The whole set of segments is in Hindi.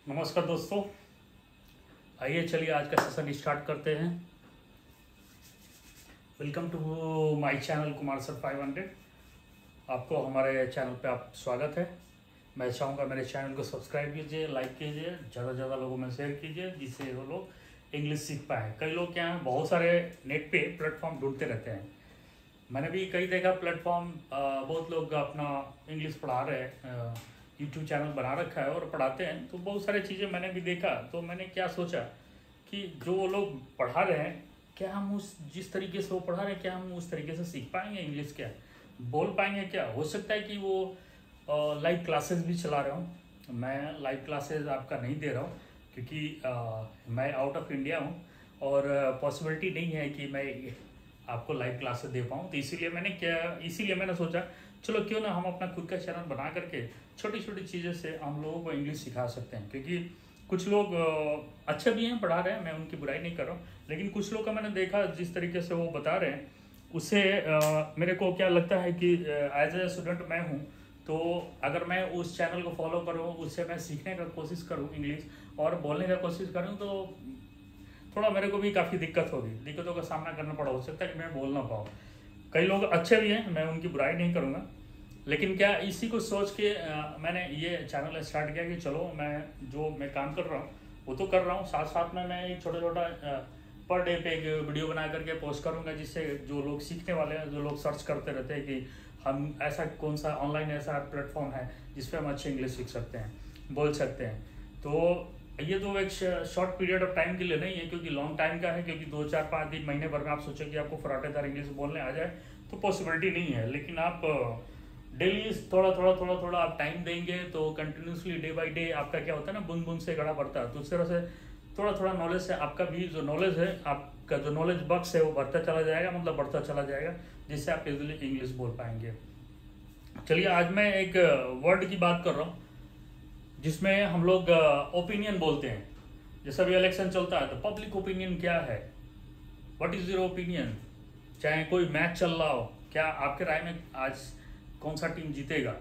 नमस्कार दोस्तों, आइए चलिए आज का सेशन स्टार्ट करते हैं। Welcome to my channel Kumar sir 500। आपको हमारे चैनल पे आप स्वागत है। मैं चाहूँगा मेरे चैनल को सब्सक्राइब कीजिए, लाइक कीजिए, ज़्यादा से ज़्यादा लोगों में शेयर कीजिए जिससे वो लोग इंग्लिश सीख पाएँ। कई लोग क्या हैं, बहुत सारे नेट पे प्लेटफॉर्म ढूंढते रहते हैं। मैंने भी कई देखा प्लेटफॉर्म, बहुत लोग अपना इंग्लिश पढ़ा रहे हैं, यूट्यूब चैनल बना रखा है और पढ़ाते हैं। तो बहुत सारी चीज़ें मैंने भी देखा, तो मैंने क्या सोचा कि जो वो लोग पढ़ा रहे हैं, क्या हम उस जिस तरीके से वो पढ़ा रहे हैं, क्या हम उस तरीके से सीख पाएंगे इंग्लिश, क्या बोल पाएंगे। क्या हो सकता है कि वो लाइव क्लासेस भी चला रहा हूँ। मैं लाइव क्लासेस आपका नहीं दे रहा हूँ क्योंकि मैं आउट ऑफ इंडिया हूँ और पॉसिबिलिटी नहीं है कि मैं आपको लाइव क्लासेस दे पाऊँ। तो इसीलिए मैंने सोचा चलो क्यों ना हम अपना खुद का चैनल बना करके छोटी छोटी चीज़ें से हम लोगों को इंग्लिश सिखा सकते हैं। क्योंकि कुछ लोग अच्छे भी हैं, पढ़ा रहे हैं, मैं उनकी बुराई नहीं कर रहा हूँ, लेकिन कुछ लोग का मैंने देखा जिस तरीके से वो बता रहे हैं उससे मेरे को क्या लगता है कि एज ए स्टूडेंट मैं हूँ, तो अगर मैं उस चैनल को फॉलो करूँ, उससे मैं सीखने का कोशिश करूँ इंग्लिश और बोलने का कोशिश करूँ, तो थोड़ा मेरे को भी काफ़ी दिक्कतों का सामना करना पड़ा। हो सकता है कि मैं बोल ना पाऊँ। कई लोग अच्छे भी हैं, मैं उनकी बुराई नहीं करूँगा, लेकिन क्या इसी को सोच के मैंने ये चैनल स्टार्ट किया कि चलो मैं काम कर रहा हूँ वो तो कर रहा हूँ, साथ साथ में मैं एक छोटा छोटा पर डे पे एक वीडियो बना करके पोस्ट करूँगा, जिससे जो लोग सीखने वाले हैं, जो लोग सर्च करते रहते हैं कि हम ऐसा कौन सा ऑनलाइन ऐसा प्लेटफॉर्म है जिस पर हम अच्छे इंग्लिश सीख सकते हैं, बोल सकते हैं। तो ये तो एक शॉर्ट पीरियड ऑफ टाइम के लिए नहीं है, क्योंकि लॉन्ग टाइम का है। क्योंकि 2 4 5 दिन महीने भर में आप सोचें कि आपको फराटेदार इंग्लिश बोलने आ जाए तो पॉसिबिलिटी नहीं है। लेकिन आप डेली थोड़ा आप टाइम देंगे तो कंटिन्यूसली डे बाय डे आपका क्या होता है ना, बूंद बूंद से घड़ा बढ़ता है। तो उस तरह से थोड़ा नॉलेज से आपका भी जो नॉलेज है, आपका जो नॉलेज बक्स है वो बढ़ता चला जाएगा, मतलब बढ़ता चला जाएगा, जिससे आप इजीली इंग्लिश बोल पाएंगे। चलिए आज मैं एक वर्ड की बात कर रहा हूँ जिसमें हम लोग ओपिनियन बोलते हैं। जैसा भी इलेक्शन चलता है तो पब्लिक ओपिनियन क्या है, व्हाट इज योर ओपिनियन। चाहे कोई मैच चल रहा हो, क्या आपके राय में आज कौन सा टीम जीतेगा।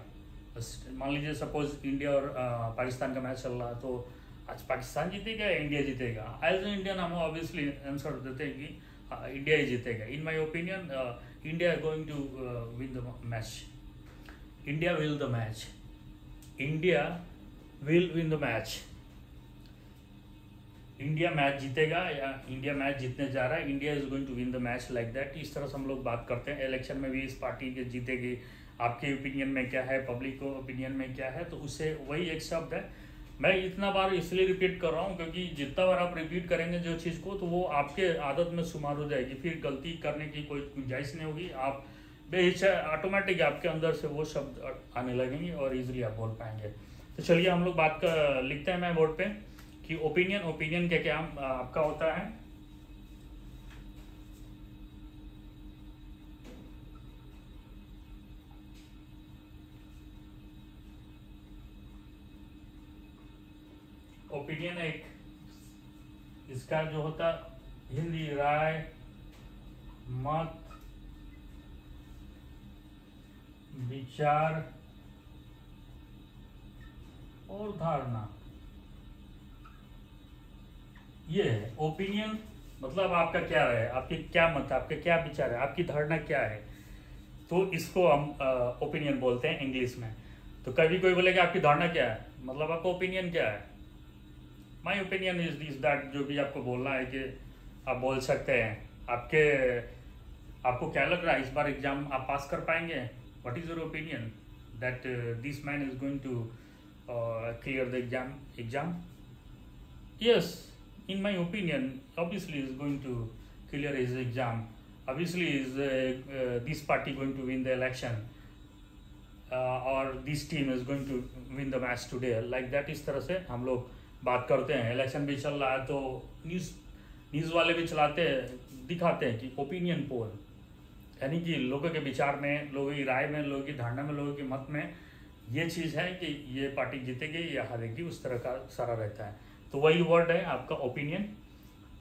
मान लीजिए सपोज इंडिया और पाकिस्तान का मैच चल रहा है, तो आज पाकिस्तान जीतेगा या इंडिया जीतेगा। एज ए इंडियन हम ऑब्वियसली आंसर देते हैं कि इंडिया ही जीतेगा। In my opinion India going to win the match, India will the match, India will win the match. India match जीतेगा या इंडिया मैच जीतने जा रहा है, India is going to win the match, like that. इस तरह से हम लोग बात करते हैं। इलेक्शन में भी इस पार्टी के जीतेगी, आपके ओपिनियन में क्या है, पब्लिक को ओपिनियन में क्या है, तो उससे वही एक शब्द है। मैं इतना बार इसलिए रिपीट कर रहा हूँ क्योंकि जितना बार आप रिपीट करेंगे जो चीज़ को, तो वो आपके आदत में शुमार हो जाएगी, फिर गलती करने की कोई गुंजाइश नहीं होगी। आप बेहिचक ऑटोमेटिक आपके अंदर से वो शब्द आने लगेंगे और इजीली आप बोल पाएंगे। तो चलिए हम लोग लिखते हैं मैं बोर्ड पे कि ओपिनियन क्या क्या आपका होता है। ओपिनियन एक इसका जो होता हिंदी राय, मत, विचार और धारणा, ये है ओपिनियन। मतलब आपका क्या है, आपकी क्या मत है, आपके क्या विचार है, आपकी धारणा क्या है, तो इसको हम ओपिनियन बोलते हैं इंग्लिश में। तो कभी कोई बोलेगा आपकी धारणा क्या है, मतलब आपका ओपिनियन क्या है। My opinion is this that, जो भी आपको बोलना है कि आप बोल सकते हैं। आपको क्या लग रहा है इस बार एग्जाम आप पास कर पाएंगे, what is your opinion that this man is going to clear the exam. Yes, in my opinion, obviously is going to clear his exam. Obviously, is this party going to win the election, or this team is going to win the match today? Like that, इस तरह से हम लोग बात करते हैं। इलेक्शन भी चल रहा है तो न्यूज़ वाले भी दिखाते हैं कि ओपिनियन पोल, यानी कि लोगों के विचार में, लोगों की राय में, लोगों की धारणा में, लोगों के मत में ये चीज़ है कि ये पार्टी जीतेगी या हारेगी, उस तरह का सारा रहता है। तो वही वर्ड है आपका ओपिनियन।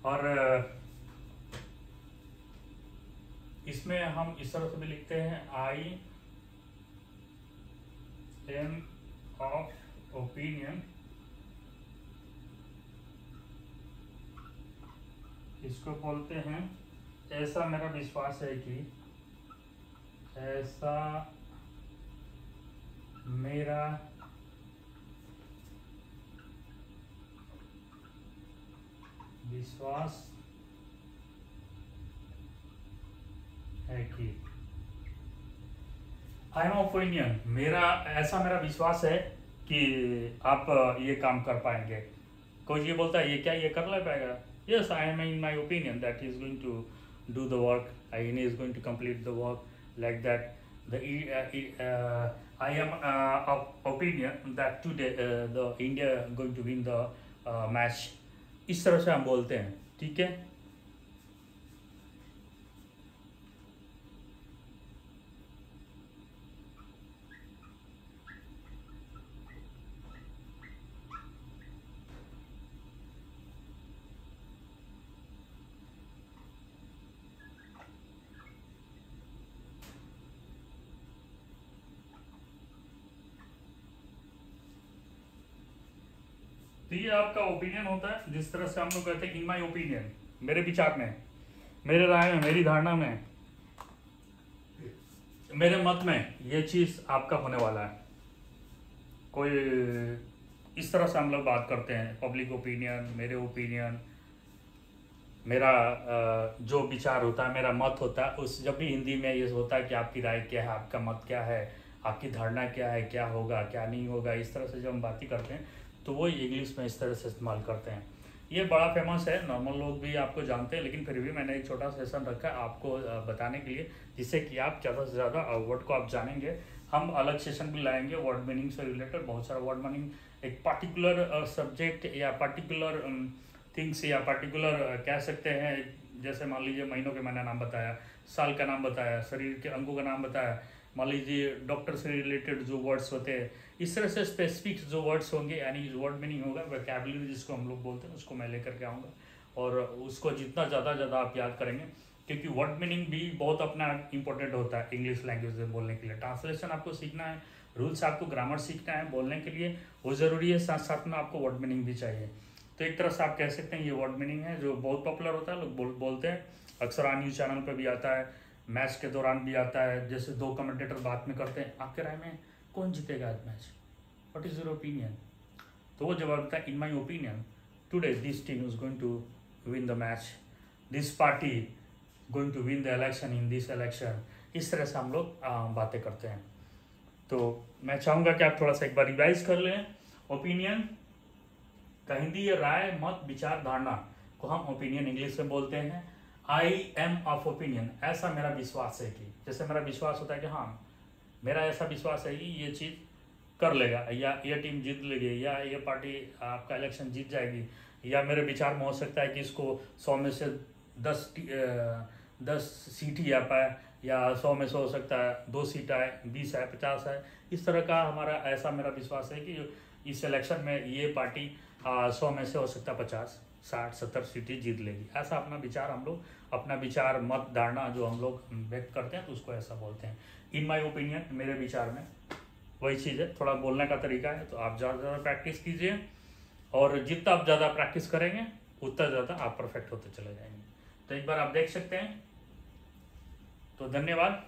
और इसमें हम इस तरह से भी लिखते हैं आई एम ऑफ ओपिनियन इसको बोलते हैं, ऐसा मेरा विश्वास है कि, ऐसा मेरा विश्वास है कि, आई एम ओपिनियन, ऐसा मेरा विश्वास है कि आप ये काम कर पाएंगे। कोई ये बोलता है ये क्या ये कर ले पाएगा, yes I am in my opinion that he is going to do the work, he is going to complete the work like that. I am of opinion that today the India going to win the match, इस तरह से हम बोलते हैं, ठीक है। तो ये आपका ओपिनियन होता है, जिस तरह से हम लोग कहते हैं इन माई ओपिनियन, मेरे विचार में, मेरे राय में, मेरी धारणा में, मेरे मत में ये चीज आपका होने वाला है। कोई इस तरह से हम लोग बात करते हैं, पब्लिक ओपिनियन, मेरे ओपिनियन, मेरा जो विचार होता है, मेरा मत होता है, उस जब भी हिंदी में ये होता है कि आपकी राय क्या है, आपका मत क्या है, आपकी धारणा क्या है, क्या होगा क्या नहीं होगा, इस तरह से जब हम बातें करते हैं तो वो इंग्लिश में इस तरह से इस्तेमाल करते हैं। ये बड़ा फेमस है, नॉर्मल लोग भी आपको जानते हैं, लेकिन फिर भी मैंने एक छोटा सेशन रखा है आपको बताने के लिए, जिससे कि आप ज़्यादा से ज़्यादा वर्ड को आप जानेंगे। हम अलग सेशन भी लाएंगे वर्ड मीनिंग से रिलेटेड, बहुत सारा वर्ड मीनिंग, एक पर्टिकुलर सब्जेक्ट या पर्टिकुलर थिंग्स या पर्टिकुलर कह सकते हैं, जैसे मान लीजिए महीनों के मैंने नाम बताया, साल का नाम बताया, शरीर के अंगों का नाम बताया, मान लीजिए डॉक्टर से रिलेटेड जो वर्ड्स होते हैं, इस तरह से स्पेसिफिक जो वर्ड्स होंगे, यानी वर्ड मीनिंग होगा, वोकैबुलरी जिसको हम लोग बोलते हैं, उसको मैं लेकर के आऊँगा और उसको जितना ज़्यादा आप याद करेंगे, क्योंकि वर्ड मीनिंग भी बहुत अपना इंपॉर्टेंट होता है इंग्लिश लैंग्वेज में बोलने के लिए। ट्रांसलेशन आपको सीखना है, रूल्स आपको ग्रामर सीखना है बोलने के लिए, वो ज़रूरी है, साथ साथ में आपको वर्ड मीनिंग भी चाहिए। तो एक तरह से आप कह सकते हैं ये वर्ड मीनिंग है जो बहुत पॉपुलर होता है, लोग बोलते हैं, अक्सर न्यूज़ चैनल पर भी आता है, मैच के दौरान भी आता है, जैसे दो कमेंटेटर बात में करते हैं, आपके राय में कौन जीतेगा आज match, what is your opinion, तो वो जवाब देता है in my opinion today this team is going to win the match, this party going to win the election in this election. इस तरह से हम लोग बातें करते हैं। तो मैं चाहूँगा कि आप थोड़ा सा एक बार रिवाइज कर लें। ओपिनियन का हिंदी है राय, मत, विचार, धारणा को हम ओपिनियन इंग्लिश में बोलते हैं। आई एम ऑफ ओपिनियन, ऐसा मेरा विश्वास है कि, जैसे मेरा विश्वास होता है कि हाँ मेरा ऐसा विश्वास है कि ये चीज़ कर लेगा, या ये टीम जीत लेगी, या ये पार्टी आपका इलेक्शन जीत जाएगी, या मेरे विचार में हो सकता है कि इसको 100 में से 10 सीट ही आ पाए, या 100 में से हो सकता है 2 सीट आए, 20 है, 50 है। इस तरह का हमारा ऐसा मेरा विश्वास है कि इस इलेक्शन में ये पार्टी 100 में से हो सकता है 50, 60, 70 सीटें जीत लेगी। ऐसा अपना विचार हम लोग, अपना विचार, मत, धारणा जो हम लोग व्यक्त करते हैं तो उसको ऐसा बोलते हैं। इन माय ओपिनियन, मेरे विचार में, वही चीज़ है। थोड़ा बोलने का तरीका है, तो आप ज़्यादा से ज़्यादा प्रैक्टिस कीजिए, और जितना आप ज़्यादा प्रैक्टिस करेंगे उतना ज़्यादा आप परफेक्ट होते चले जाएंगे। तो एक बार आप देख सकते हैं। तो धन्यवाद।